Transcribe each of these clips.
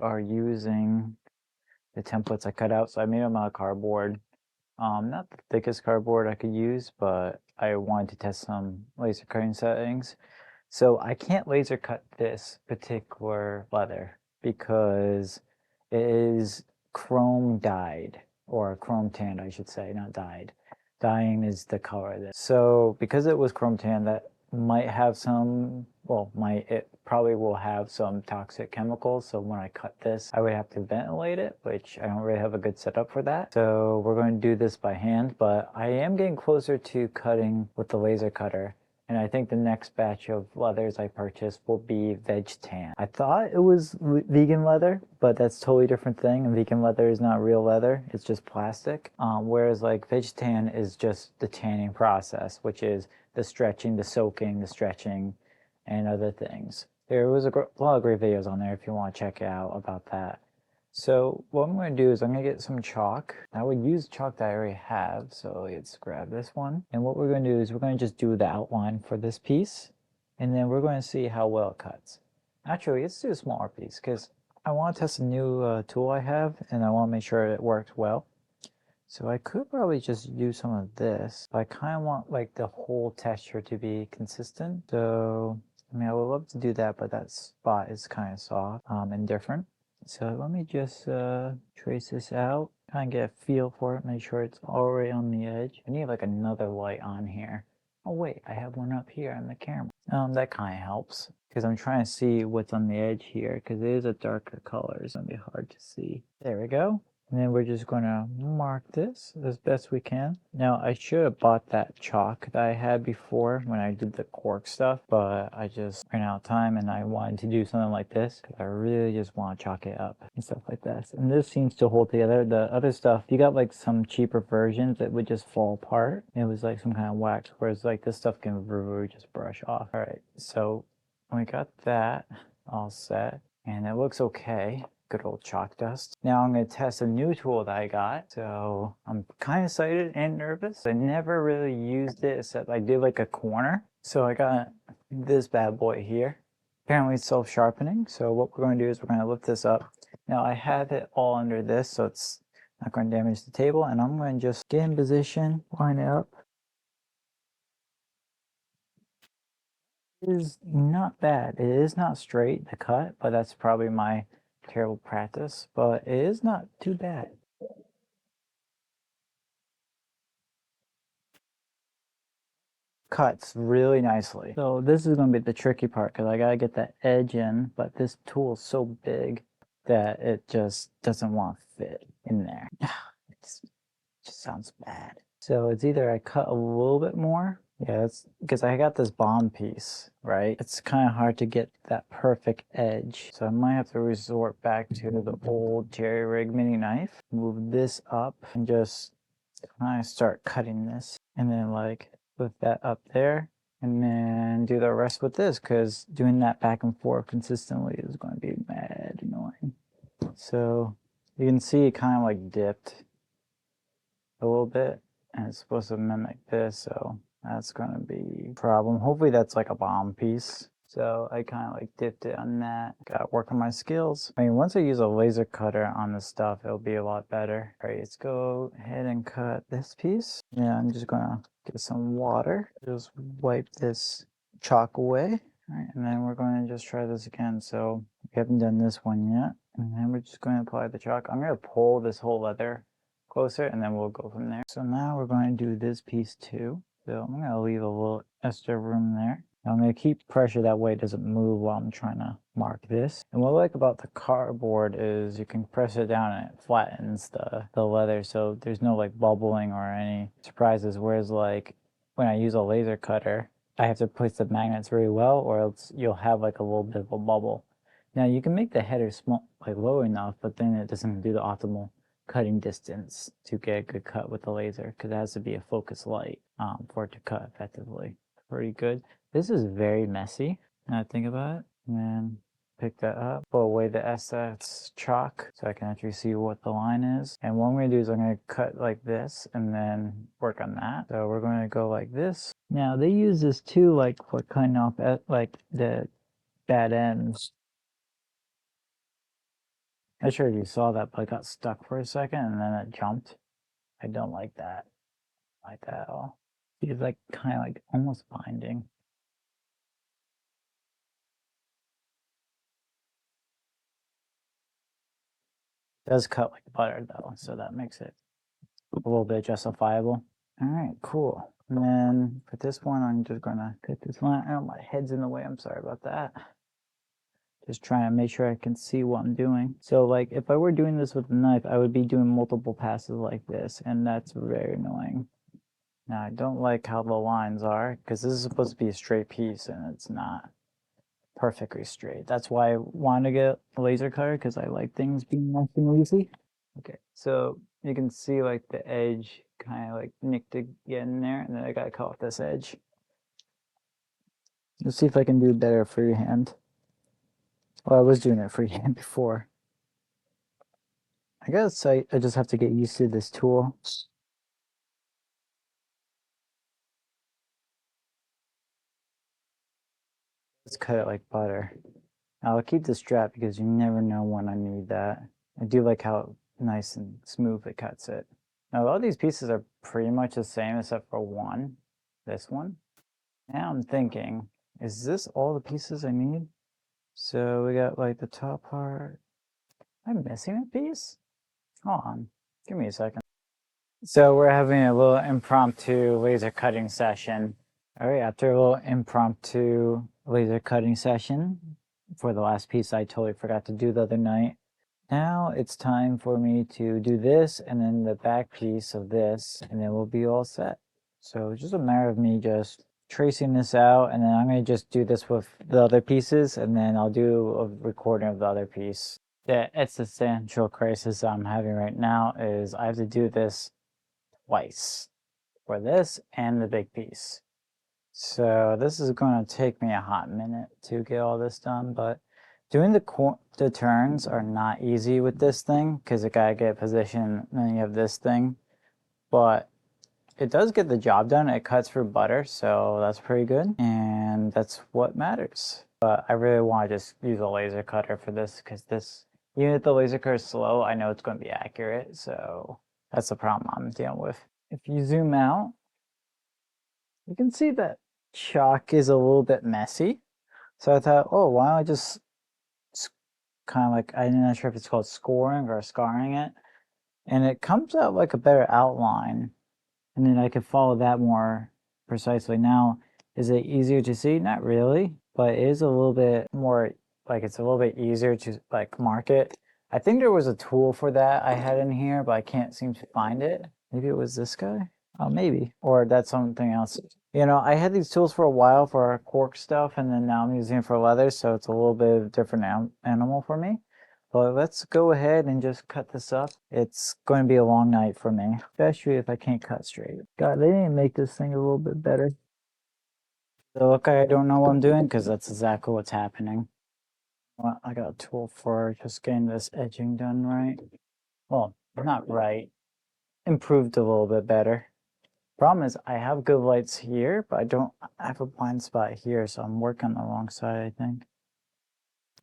are using the templates I cut out. So I made them out of cardboard. Not the thickest cardboard I could use, but I wanted to test some laser cutting settings. So I can't laser cut this particular leather because it is chrome dyed, or chrome tanned, I should say, not dyed. Dyeing is the color of this. So because it was chrome tan, that might have some, well, it probably will have some toxic chemicals. So when I cut this, I would have to ventilate it, which I don't really have a good setup for that. So we're going to do this by hand, but I am getting closer to cutting with the laser cutter. And I think the next batch of leathers I purchase will be veg tan. I thought it was vegan leather, but that's a totally different thing. And vegan leather is not real leather, it's just plastic. Whereas like veg tan is just the tanning process, which is the stretching, the soaking, the stretching, and other things. There was a lot of great videos on there if you want to check out about that. So what I'm going to do is I'm going to get some chalk. I would use chalk that I already have, so let's grab this one. And what we're going to do is we're going to just do the outline for this piece, and then we're going to see how well it cuts. Actually, let's do a smaller piece because I want to test a new tool I have, and I want to make sure it works well. So I could probably just use some of this, but I kind of want like the whole texture to be consistent. So, I mean, I would love to do that, but that spot is kind of soft and different. So let me just trace this out, kind of get a feel for it, make sure it's already on the edge. I need like another light on here. Oh wait, I have one up here on the camera. That kind of helps because I'm trying to see what's on the edge here because it is a darker color. It's gonna be hard to see. There we go. And then we're just going to mark this as best we can. Now, I should have bought that chalk that I had before when I did the cork stuff, but I just ran out of time and I wanted to do something like this because I really just want to chalk it up and stuff like this. And this seems to hold together. The other stuff, you got like some cheaper versions that would just fall apart. It was like some kind of wax, whereas like this stuff can really just brush off. All right, so we got that all set and it looks okay. Good old chalk dust. Now I'm going to test a new tool that I got. So I'm kind of excited and nervous. I never really used it except I did like a corner. So I got this bad boy here. Apparently it's self-sharpening. So what we're going to do is we're going to lift this up. Now I have it all under this so it's not going to damage the table. And I'm going to just get in position, line it up. It is not bad. It is not straight, the cut, but that's probably my terrible practice, but it is not too bad. Cuts really nicely. So this is going to be the tricky part because I got to get that edge in, but this tool is so big that it just doesn't want to fit in there. It just sounds bad. So it's either I cut a little bit more. Yeah, it's because I got this bomb piece, right? It's kind of hard to get that perfect edge. So I might have to resort back to the old jerry rig mini knife, move this up and just kind of start cutting this. And then like put that up there and then do the rest with this because doing that back and forth consistently is going to be mad annoying. So you can see it kind of like dipped a little bit and it's supposed to mimic this, so that's going to be a problem. Hopefully that's like a bomb piece. So I kind of like dipped it on that. Gotta work on my skills. I mean, once I use a laser cutter on this stuff, it'll be a lot better. All right, let's go ahead and cut this piece. Yeah, I'm just gonna get some water. Just wipe this chalk away. All right, and then we're going to just try this again. So we haven't done this one yet. And then we're just going to apply the chalk. I'm going to pull this whole leather closer and then we'll go from there. So now we're going to do this piece too. So I'm going to leave a little extra room there. I'm going to keep pressure that way it doesn't move while I'm trying to mark this. And what I like about the cardboard is you can press it down and it flattens the leather so there's no like bubbling or any surprises. Whereas like when I use a laser cutter, I have to place the magnets very well or else you'll have like a little bit of a bubble. Now you can make the header small, like low enough, but then it doesn't do the optimal cutting distance to get a good cut with the laser because it has to be a focus light for it to cut effectively. Pretty good. This is very messy now I think about it. And then pick that up, pull away the excess chalk so I can actually see what the line is. And what I'm going to do is I'm going to cut like this and then work on that. So we're going to go like this. Now they use this too, like for cutting off at like the bad ends. Not sure if you saw that, but I got stuck for a second and then it jumped. I don't like that. Like that at all. It's like kind of like almost binding. It does cut like butter though, so that makes it a little bit justifiable. All right, cool. And then for this one, I'm just gonna cut this line. Oh, my head's in the way. I'm sorry about that. Just trying to make sure I can see what I'm doing. So like if I were doing this with a knife, I would be doing multiple passes like this, and that's very annoying. Now I don't like how the lines are, because this is supposed to be a straight piece and it's not perfectly straight. That's why I want to get a laser cutter, because I like things being nice and easy. Okay, so you can see like the edge kind of like nicked to get in there, and then I gotta cut off this edge. Let's see if I can do better freehand. Well, I was doing it freehand before. I guess I just have to get used to this tool. Let's cut it like butter. I'll keep the strap because you never know when I need that. I do like how nice and smooth it cuts it. Now all these pieces are pretty much the same except for one, this one. Now I'm thinking, is this all the pieces I need? So we got like the top part. Am I missing a piece? Hold on, give me a second. So we're having a little impromptu laser cutting session. All right, after a little impromptu laser cutting session for the last piece I totally forgot to do the other night. Now it's time for me to do this and then the back piece of this, and then we'll be all set. So it's just a matter of me just tracing this out, and then I'm going to just do this with the other pieces, and then I'll do a recording of the other piece. The existential crisis I'm having right now is I have to do this twice for this and the big piece. So this is going to take me a hot minute to get all this done, but doing the turns are not easy with this thing because you gotta get position, and then you have this thing, but it does get the job done. It cuts through butter, so that's pretty good, and that's what matters. But I really want to just use a laser cutter for this because this, even if the laser cutter is slow, I know it's going to be accurate, so that's the problem I'm dealing with. If you zoom out, you can see that chalk is a little bit messy. So I thought, oh, why don't I just kind of like, I'm not sure if it's called scoring or scarring it. And it comes out like a better outline. And then I could follow that more precisely. Now, is it easier to see? Not really, but it is a little bit more, like it's a little bit easier to like mark it. I think there was a tool for that I had in here, but I can't seem to find it. Maybe it was this guy? Oh, maybe. Or that's something else. You know, I had these tools for a while for cork stuff, and then now I'm using it for leather, so it's a little bit of a different animal for me. But let's go ahead and just cut this up. It's going to be a long night for me, especially if I can't cut straight. God, they didn't make this thing a little bit better. So look, I don't know what I'm doing because that's exactly what's happening. Well, I got a tool for just getting this edging done right. Well, not right. Improved a little bit better. Problem is I have good lights here, but I have a blind spot here, so I'm working on the wrong side, I think.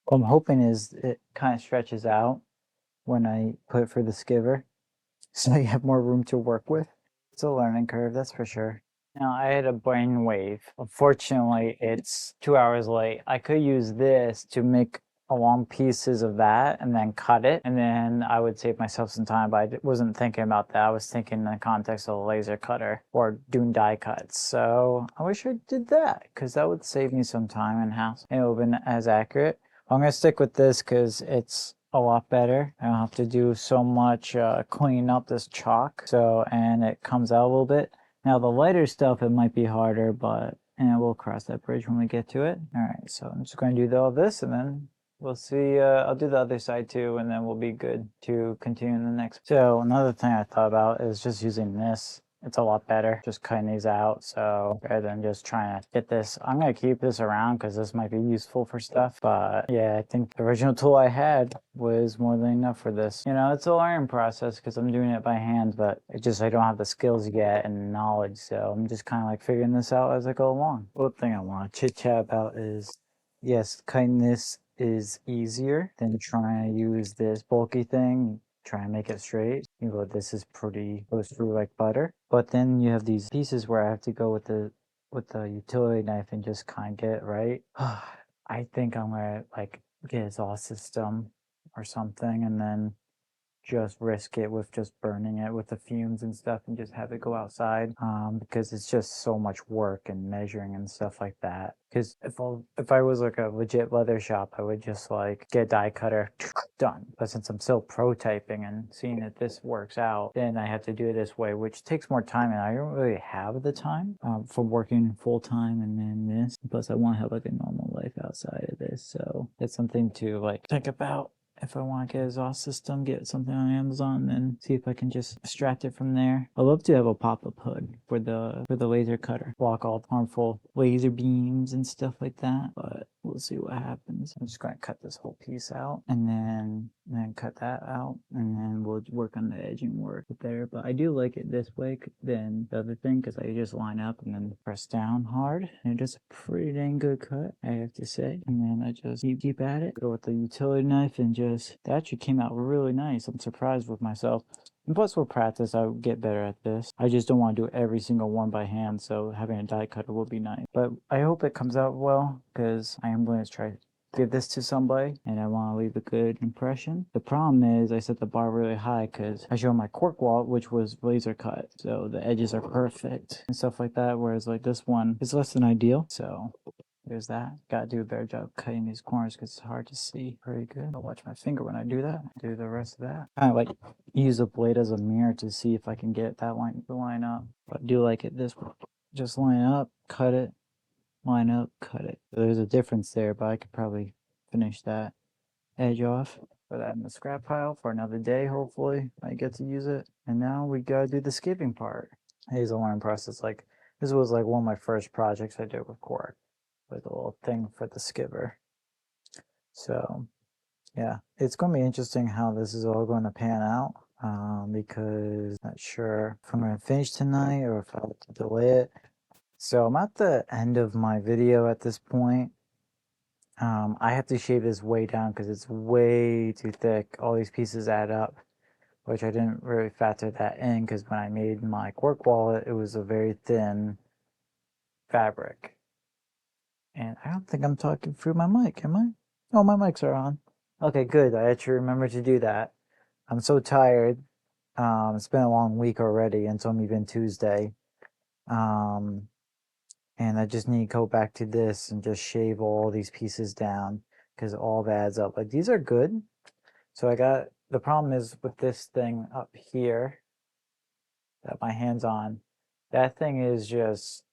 What I'm hoping is it kind of stretches out when I put it through the skiver, so you have more room to work with. It's a learning curve, that's for sure. Now I had a brainwave. Unfortunately, it's 2 hours late. I could use this to make long pieces of that and then cut it, and then I would save myself some time, but I wasn't thinking about that. I was thinking in the context of a laser cutter or doing die cuts. So I wish I did that because that would save me some time in house and it would have been as accurate. I'm gonna stick with this because it's a lot better. I don't have to do so much cleaning up this chalk. So, and it comes out a little bit. Now the lighter stuff, it might be harder, but and we'll cross that bridge when we get to it. All right, so I'm just going to do all this and then we'll see. I'll do the other side too, and then we'll be good to continue in the next. So another thing I thought about is just using this. It's a lot better just cutting these out. So rather than just trying to get this, I'm going to keep this around because this might be useful for stuff. But yeah, I think the original tool I had was more than enough for this. You know, it's a learning process because I'm doing it by hand, but it just, I don't have the skills yet and knowledge. So I'm just kind of like figuring this out as I go along. One thing I want to chit chat about is, yes, cutting this is easier than trying to use this bulky thing, try and make it straight. You know, this is pretty, goes through like butter. But then you have these pieces where I have to go with the utility knife and just kind of get it right. I think I'm gonna like get an exhaust system or something and then just risk it with just burning it with the fumes and stuff and just have it go outside, because it's just so much work and measuring and stuff like that. Because if I was like a legit leather shop, I would just like get a die cutter, done. But since I'm still prototyping and seeing that this works out, then I have to do it this way, which takes more time, and I don't really have the time for working full time and then this. Plus, I want to have like a normal life outside of this, so it's something to like think about. If I want to get an exhaust system, get something on Amazon, then see if I can just extract it from there. I'd love to have a pop-up hood for the laser cutter, block all harmful laser beams and stuff like that. But we'll see what happens. I'm just going to cut this whole piece out and then cut that out, and then we'll work on the edging work there. But I do like it this way than the other thing because I just line up and then press down hard, and it does a pretty dang good cut, I have to say. And then I just keep at it, go with the utility knife, and just that actually came out really nice. I'm surprised with myself. And plus, with practice, I'll get better at this. I just don't want to do every single one by hand, so having a die cutter will be nice. But I hope it comes out well, because I am going to try to give this to somebody, and I want to leave a good impression. The problem is I set the bar really high because I showed my cork wallet, which was laser cut, so the edges are perfect and stuff like that, whereas like this one is less than ideal. So there's that. Gotta do a better job cutting these corners because it's hard to see pretty good. I'll watch my finger when I do that. Do the rest of that. Kind of like use the blade as a mirror to see if I can get that line to line up. But I do like it this way. Just line up, cut it, line up, cut it. So there's a difference there, but I could probably finish that edge off. Put that in the scrap pile for another day, hopefully. I get to use it. And now we gotta do the skipping part. It's a learning process. Like, this was like one of my first projects I did with cork, with a little thing for the skipper. So yeah, it's going to be interesting how this is all going to pan out, because I'm not sure if I'm going to finish tonight or if I have to delay it. So I'm at the end of my video at this point. I have to shave this way down because it's way too thick. All these pieces add up, which I didn't really factor that in because when I made my cork wallet, it was a very thin fabric. And I don't think I'm talking through my mic, am I? Oh, my mics are on. Okay, good. I actually remembered to do that. I'm so tired. It's been a long week already, and it's only been Tuesday. And I just need to go back to this and just shave all these pieces down because all that adds up. Like, these are good. So the problem is with this thing up here that my hand's on, that thing is just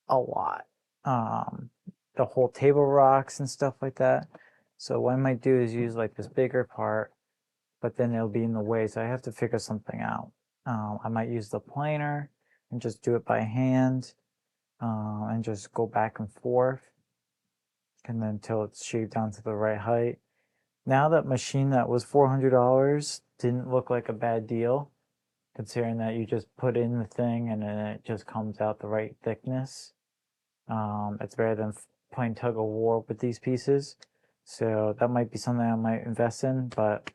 a lot. The whole table rocks and stuff like that. So what I might do is use like this bigger part, but then it'll be in the way, so I have to figure something out. I might use the planer and just do it by hand, and just go back and forth, and then until it's shaved down to the right height. Now that machine that was $400 didn't look like a bad deal, considering that you just put in the thing and then it just comes out the right thickness. It's better than playing tug of war with these pieces. So that might be something I might invest in, but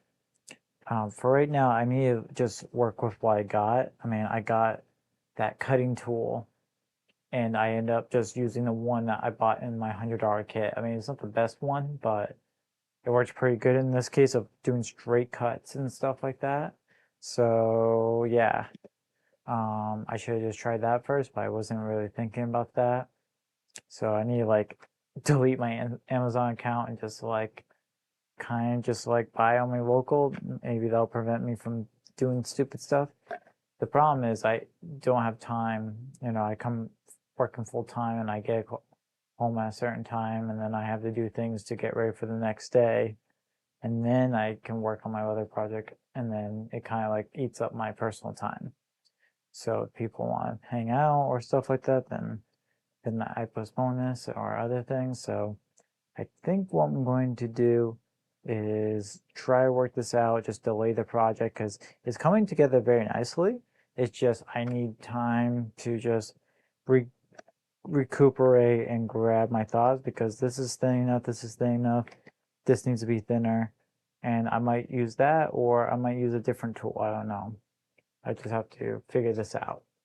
for right now, I need to just work with what I got. I mean, I got that cutting tool, and I end up just using the one that I bought in my $100 kit. I mean, it's not the best one, but it works pretty good in this case of doing straight cuts and stuff like that. So yeah, I should have just tried that first, but I wasn't really thinking about that. So I need to like delete my Amazon account and just like kind of just like buy on my local. Maybe that'll prevent me from doing stupid stuff. The problem is I don't have time. You know, I come working full time and I get home at a certain time, and then I have to do things to get ready for the next day, and then I can work on my other project, and then it kind of like eats up my personal time. So if people want to hang out or stuff like that, then I postpone this or other things. So I think what I'm going to do is try to work this out, just delay the project because it's coming together very nicely. It's just I need time to just recuperate and grab my thoughts because this is thin enough, this is thin enough. this needs to be thinner, and I might use that, or I might use a different tool. I don't know. I just have to figure this out.